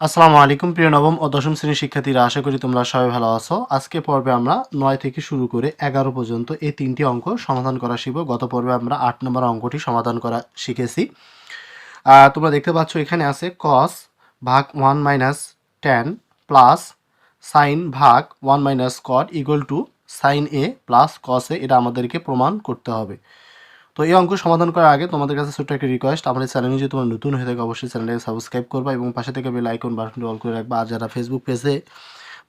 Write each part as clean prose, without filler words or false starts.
আসসালামু আলাইকুম প্রিয় নবম ও দশম শ্রেণীর শিক্ষার্থীরা, আশা করি তোমরা সবাই ভালো আছো। আজকে পর্বে আমরা ৯ থেকে শুরু করে ১১ পর্যন্ত এই তিনটি অঙ্ক সমাধান করা শিখব। গত পর্বে আমরা ৮ নম্বর অঙ্কটি সমাধান করা শিখেছি। তোমরা দেখতে পাচ্ছ এখানে আছে cos ভাগ 1 মাইনাস tan প্লাস সাইন ভাগ 1 minus cot equal to sine A plus cos A. এটা আমাদেরকে প্রমাণ করতে হবে। তো এই অঙ্ক সমাধান করার আগে তোমাদের কাছে ছোট্ট একটা রিকোয়েস্ট, আমাদের চ্যানেলে যদি তোমরা নতুন হয়ে থাকে অবশ্যই চ্যানেলটাকে সাবস্ক্রাইব করবা এবং পাশে থেকে বেল আইকন বাটনটি অল করে রাখবা। আর যারা ফেসবুক পেজে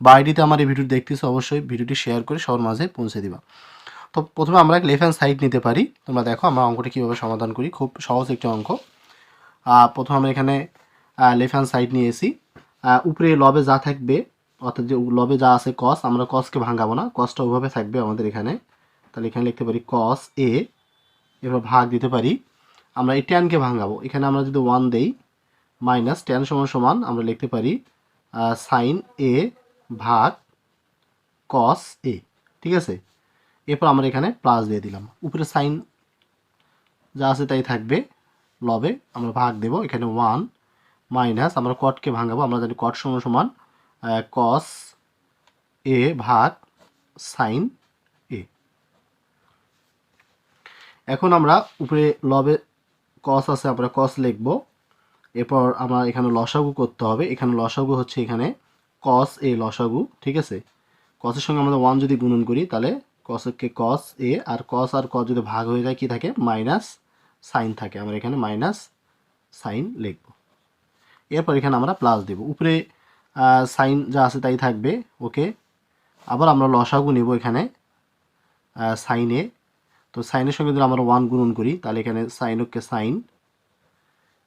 বা আইডিতে আমার এই ভিডিও দেখতেছো অবশ্যই ভিডিওটি শেয়ার করে সবার মাঝে পৌঁছে দিবা। তো প্রথমে আমরা লেফট হ্যান্ড সাইড নিতে পারি। তোমরা দেখো আমরা অঙ্কটি কীভাবে সমাধান করি, খুব সহজ একটি অঙ্ক। প্রথমে আমরা এখানে লেফট হ্যান্ড সাইড নিয়েছি। উপরে লবে যা থাকবে, অর্থাৎ যে লবে যা আছে কস, আমরা কসকে ভাঙাবো না, কসটা ওইভাবে থাকবে আমাদের এখানে। তাহলে এখানে লিখতে পারি কস এ, এবার ভাগ দিতে পারি। আমরা এই ট্যানকে ভাঙাবো, এখানে আমরা যদি 1 দেই মাইনাস ট্যান সমান সমান আমরা লিখতে পারি সাইন এ ভাগ কস এ। ঠিক আছে, এরপর আমরা এখানে প্লাস দিয়ে দিলাম, উপরে সাইন যা আছে তাই থাকবে, লবে আমরা ভাগ দেব, এখানে 1 মাইনাস আমরা কটকে ভাঙাবো, আমরা জানি কট সমান সমান কস এ ভাগ সাইন এ। এখন আমরা উপরে লবে কস আছে, আমরা কস লিখব। এরপর আমরা এখানে লসাগু করতে হবে, এখানে লসাগু হচ্ছে এখানে কস এ লসাগু। ঠিক আছে, কসের সঙ্গে আমরা 1 যদি গুণন করি তাহলে কসকে কস এ, আর কস আর কস যদি ভাগ হয়ে যায় কি থাকে, মাইনাস সাইন থাকে, আমরা এখানে মাইনাস সাইন লিখব। এরপর এখানে আমরা প্লাস দেব, উপরে সাইন যা আছে তাই থাকবে। ওকে, আবার আমরা লসাগু নেব এখানে সাইনে। তো সাইনের সঙ্গে যদি আমরা 1 গুণন করি তাহলে এখানে সাইনকে সাইন,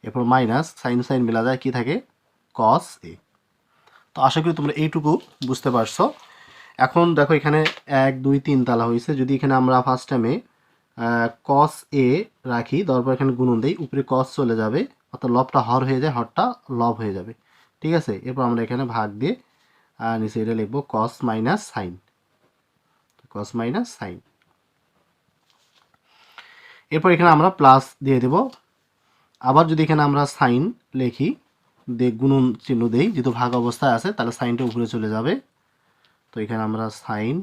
এরপর মাইনাস সাইন সাইন মিলা যায় কি থাকে, কস এ। তো আশা করি তোমরা এইটুকু বুঝতে পারছো। এখন দেখো এখানে 1 2 3 তালা হয়েছে, যদি এখানে আমরা ফার্স্ট টাইমে কস এ রাখি, তারপর এখানে গুণন দেই, উপরে কস চলে যাবে, অর্থাৎ লবটা হর হয়ে যায়, হরটা লব হয়ে যাবে। ঠিক আছে, এরপর আমরা এখানে ভাগ দিয়ে নিচে এটা লিখবো কস মাইনাস সাইন, কস মাইনাস সাইন। এরপর এখানে আমরা প্লাস দিয়ে দেব। আবার যদি এখানে আমরা সাইন লিখি, গুণন চিহ্ন দেই, যেহেতু ভাগ অবস্থায় আছে তাহলে সাইনটা উপরে চলে যাবে। তো এখানে আমরা সাইন,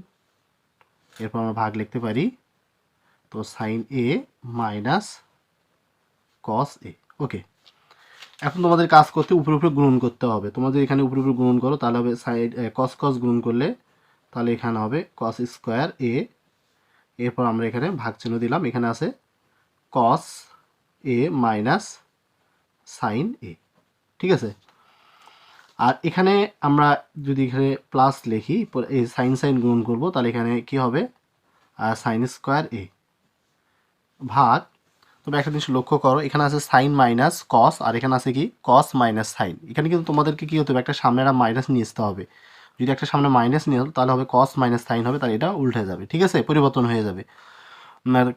এরপর আমরা ভাগ লিখতে পারি, তো সাইন এ মাইনাস কস এ। ওকে, এখন তোমাদের কাজ করতে উপরে উপরে গুণন করতে হবে। তোমাদের এখানে উপরে উপরে গুণন করো তাহলে হবে সাইড কস কস গুণন করলে তাহলে এখানে হবে কস স্কোয়ার এ। এরপর আমরা এখানে ভাগ চিহ্ন দিলাম, এখানে আছে কস এ মাইনাস সাইন এ। ঠিক আছে, আর এখানে আমরা যদি এখানে প্লাস লিখি, এই সাইন সাইন গুণন করব, তাহলে এখানে কি হবে সাইন স্কোয়ার এ ভাগ। তবে একটা জিনিস লক্ষ্য করো, এখানে আছে সাইন মাইনাস কস, আর এখানে আছে কি কস মাইনাস সাইন। এখানে কিন্তু তোমাদেরকে কি হতে হবে, একটা সামনে একটা মাইনাস নিয়ে আসতে হবে। যদি একটা সামনে মাইনাস নিয়ে তাহলে হবে কস মাইনাস সাইন হবে, তাহলে এটা উল্টে যাবে। ঠিক আছে, পরিবর্তন হয়ে যাবে।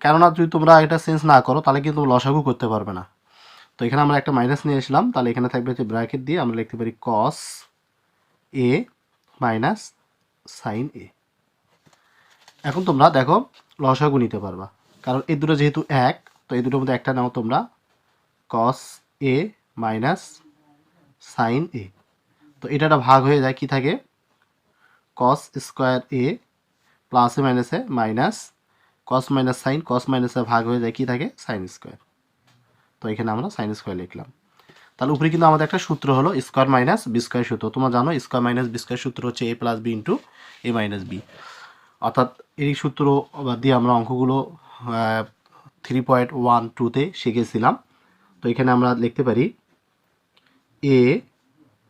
কেননা যদি তোমরা এটা চেঞ্জ না করো তাহলে কিন্তু লসাগু করতে পারবে না। তো এখানে আমরা একটা মাইনাস নিয়ে আসলাম, তাহলে এখানে থাকবে হচ্ছে ব্র্যাকেট দিয়ে আমরা লিখতে পারি কস এ মাইনাস সাইন এ। এখন তোমরা দেখো লসাগু নিতে পারবা, কারণ এই দুটো যেহেতু এক, তো এই দুটোর মধ্যে একটা নাও তোমরা, কস এ মাইনাস সাইন এ। তো এটা একটা ভাগ হয়ে যায়, কি থাকে কস স্কোয়ার এ প্লাসে মাইনাসে মাইনাস কস মাইনাস সাইন, কস মাইনাসে ভাগ হয়ে যায় কি থাকে সাইন স্কোয়ার। তো এখানে আমরা সাইন স্কোয়ার লিখলাম। তাহলে উপরে কিন্তু আমাদের একটা সূত্র হলো স্কোয়ার মাইনাস বি স্কোয়ার সূত্র। তোমরা জানো স্কোয়ার মাইনাস বি স্কোয়ার সূত্র হচ্ছে এ প্লাস বি ইন্টু এ মাইনাস বি। অর্থাৎ এই সূত্র দিয়ে আমরা অঙ্কগুলো 3.12-তে শিখেছিলাম। তো এখানে আমরা লিখতে পারি এ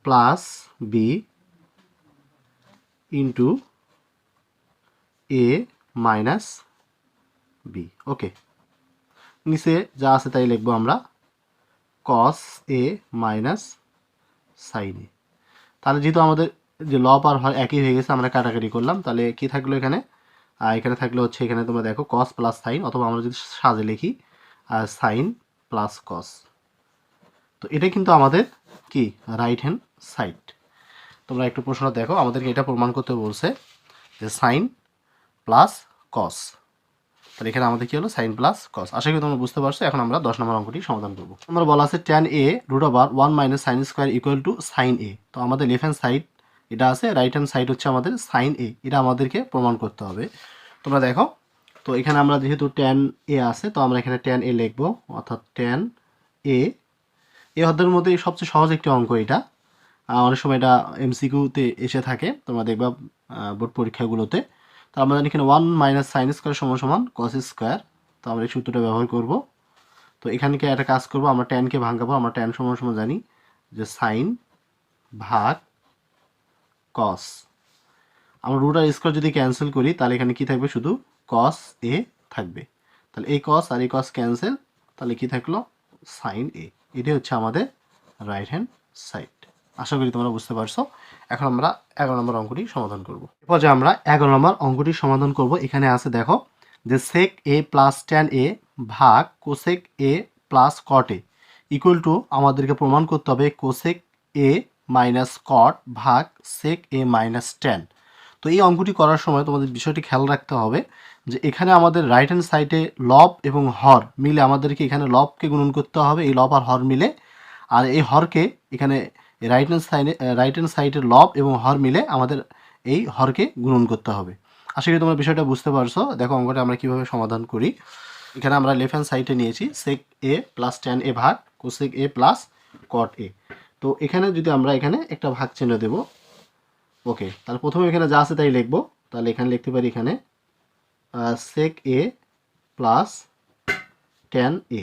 প্লাস বি ইন্টু এ মাইনাস বি। ওকে, নিচে যা আছে তাই লিখবো আমরা কস এ মাইনাস সাইন এ। তাহলে যেহেতু আমাদের যে লব আর হর একই হয়ে গেছে, আমরা কাটাকাটি করলাম, তাহলে কি থাকলো এখানে, এখানে থাকলো হচ্ছে, এখানে তোমরা দেখো কস প্লাস সাইন, অথবা আমরা যদি সাজে লিখি সাইন প্লাস কস। তো এটা কিন্তু আমাদের কি রাইট হ্যান্ড সাইড। তোমরা একটু প্রশ্ন দেখো, আমাদেরকে এটা প্রমাণ করতে বলছে যে সাইন প্লাস কস। তাহলে এখানে আমাদের কি হলো সাইন প্লাস কস। আশা করি তোমরা বুঝতে পারছো। এখন আমরা 10 নম্বর অঙ্কটি সমাধান করব। আমরা বলা আছে tan a √1 - sin square equal to sin a। তো আমাদের লেফট হ্যান্ড সাইড এটা আছে, রাইট হ্যান্ড সাইড হচ্ছে আমাদের sin a। এটা আমাদেরকে প্রমাণ করতে হবে। তোমরা দেখো, তো এখানে আমরা যেহেতু tan a আছে, তো আমরা এখানে tan a লিখব, অর্থাৎ tan a। এই অধ্যায়ের মধ্যে সবচেয়ে সহজ একটি অঙ্ক এটা। অনেক সময় এটা এমসিকিউতে এসে থাকে, তোমরা দেখবা বোর্ড পরীক্ষাগুলোতে। তো আমরা জানি এখানে 1 - sin স্কয়ার সমান cos স্কয়ার। তো আমরা এই সূত্রটা ব্যবহার করব। তো এখানে কি একটা কাজ করব, আমরা tan কে ভাঙাবো। আমরা tan সমান জানি যে sin ভাগ cos। আমরা রুট আর স্কয়ার যদি ক্যান্সেল করি, তাহলে এখানে কি থাকবে, শুধু cos a থাকবে। তাহলে এই cos আর এই cos ক্যান্সেল, তাহলে কি থাকলো sin a। এটাই হচ্ছে আমাদের রাইট হ্যান্ড সাইড। আশা করি তোমরা বুঝতে পারছো। এখন আমরা 11 নম্বর অঙ্কটি সমাধান করব। এরপর যে আমরা 11 নম্বর অঙ্কটি সমাধান করব, এখানে আছে দেখো যে sec a plus tan a ভাগ cosec a plus cot a equal to, আমাদেরকে প্রমাণ করতে হবে cosec a মাইনাস cot ভাগ sec a মাইনাস tan। তো এই অঙ্কটি করার সময় তোমাদের বিষয়টি খেয়াল রাখতে হবে যে এখানে আমাদের রাইট হ্যান্ড সাইডে লব এবং হর মিলে আমাদেরকে এখানে লবকে গুণন করতে হবে, এই লব আর হর মিলে। আর এই হরকে এখানে রাইট হ্যান্ড সাইডের লব এবং হর মিলে আমাদের এই হরকে গুণন করতে হবে। আশা করি তোমরা বিষয়টা বুঝতে পারছো। দেখো অঙ্কটা আমরা কিভাবে সমাধান করি। এখানে আমরা লেফট হ্যান্ড সাইডে নিয়েছি sec a plus tan a ভাগ cosec a plus cot a। তো এখানে যদি আমরা এখানে একটা ভাগ চিহ্ন দেব, ওকে। তাহলে প্রথমে এখানে যা আছে তাই লিখবো। তাহলে এখানে লিখতে পারি এখানে sec a plus tan a,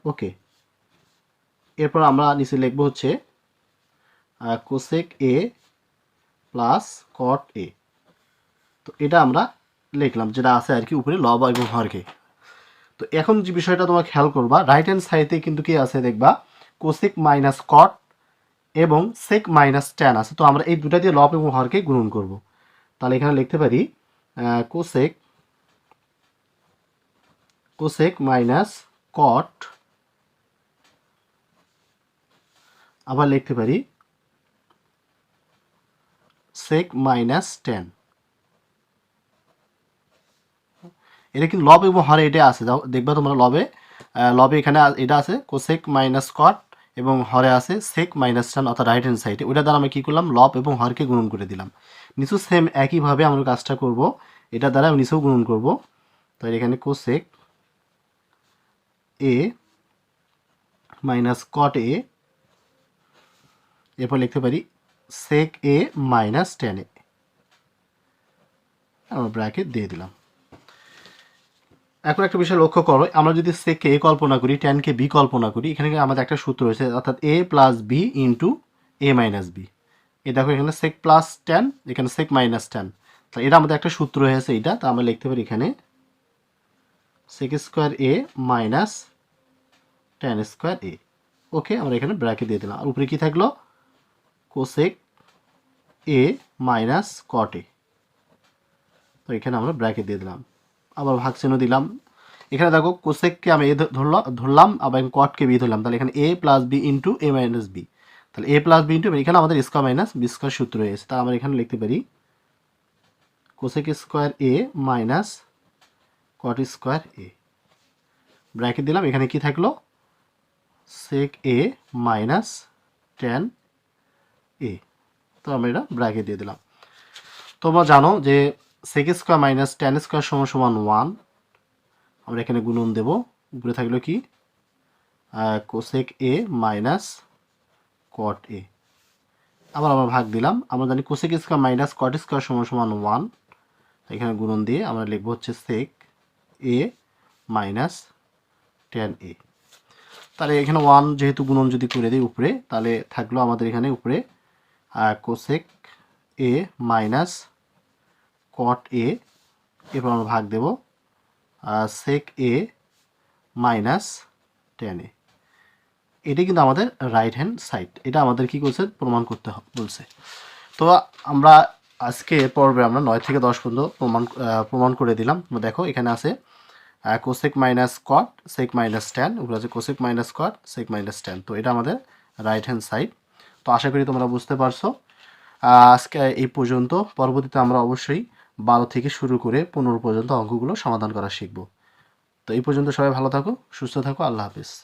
ওকে। এরপর আমরা নিচে লিখবো হচ্ছে cosec a plus cot a। তো এটা আমরা লিখলাম, যেটা আছে আর কি উপরে লব এবং হরকে। তো এখন যে বিষয়টা তোমরা খেয়াল করবা, রাইট হ্যান্ড সাইডে কিন্তু কি আছে দেখবা, cosec মাইনাস cot এবং sec মাইনাস tan আছে। তো আমরা এই দুটা দিয়ে লব এবং হরকে গুণন করব। তাহলে এখানে লিখতে পারি cosec মাইনাস cot, আবার লিখতে পারি sec মাইনাস tan। এটা কিন্তু লব এবং হরে এটা আছে, দেখবা তোমরা লবে এখানে এটা আছে cosec মাইনাস cot এবং হরে আছে sec মাইনাস tan, অর্থাৎ রাইট হ্যান্ড সাইডে। ওইটা দ্বারা আমরা কি করলাম, লব এবং হরকে গুণন করে দিলাম। নিচু সেম একইভাবে আমরা কাজটা করব, এটা দ্বারা নিচেও গুণন করব। তাই এখানে cosec a minus cot a, এরপর লিখতে পারি sec a minus tan a, আমরা ব্র্যাকেট দিয়ে দিলাম। এখন একটা বিষয় লক্ষ্য করো, আমরা যদি sec কে a কল্পনা করি, tan কে b কল্পনা করি, এখানে আমাদের একটা সূত্র রয়েছে, অর্থাৎ a plus b into a minus b। এই দেখো এখানে sec প্লাস tan, এখানে sec মাইনাস tan। তাহলে এটা আমাদের একটা সূত্র হয়েছে এটা। তা আমরা লিখতে পারি এখানে sec square a minus tan square a, ওকে। আমরা এখানে ব্র্যাকেট দিয়ে দিলাম। আর উপরে কি থাকলো, cosec a minus cot a। তো এখানে আমরা ব্র্যাকেট দিয়ে দিলাম, আবার ভাগ চিহ্ন দিলাম। এখানে দেখো কোসেককে আমি এ ধরলাম, আবার কটকে বি ধরলাম। তাহলে এখানে এ প্লাস বি ইন্টু এ মাইনাস বি। তাহলে এ প্লাস বি ইন্টু, এখানে আমাদের স্কোয়ার মাইনাস বি স্কোয়ার সূত্র রয়েছে। তাহলে আমরা এখানে লিখতে পারি কোসেক স্কোয়ার এ মাইনাস কট স্কোয়ার এ, ব্র্যাকেট দিলাম। এখানে কি থাকলো, সেক এ মাইনাস ট্যান এ। তো আমরা এটা ব্র্যাকেট দিয়ে দিলাম। তোমরা জানো যে sec square minus tan square সমান 1। আমরা এখানে গুণন দেব, উপরে থাকলো কি কোসেক এ মাইনাস কট এ। আবার আমরা ভাগ দিলাম। আমরা জানি cosec square minus cot square সমান 1। এখানে গুণন দিয়ে আমরা লিখবো হচ্ছে সেক এ মাইনাস ট্যান এ। তাহলে এখানে 1 যেহেতু গুণন যদি করে দিই উপরে, তাহলে থাকলো আমাদের এখানে উপরে কোসেক এ মাইনাস কট এ। এরপর আমরা ভাগ দেব সেক এ মাইনাস ট্যান এ। এটাই কিন্তু আমাদের রাইট হ্যান্ড সাইড। এটা আমাদের কি করছে, প্রমাণ করতে বলছে। তো আমরা আজকে পর্বে আমরা 9 থেকে 10 পর্যন্ত প্রমাণ করে দিলাম। দেখো এখানে আছে cosec minus cot sec minus tan, উপরে আছে cosec minus cot sec minus tan. তো এটা আমাদের রাইট হ্যান্ড সাইড। তো আশা করি তোমরা বুঝতে পারছো। আজকে এই পর্যন্ত। পরবর্তীতে আমরা অবশ্যই 12 থেকে শুরু করে 15 পর্যন্ত অঙ্কগুলো সমাধান করা শিখব। তো এই পর্যন্ত সবাই ভালো থাকো, সুস্থ থাকো, আল্লাহ হাফিজ।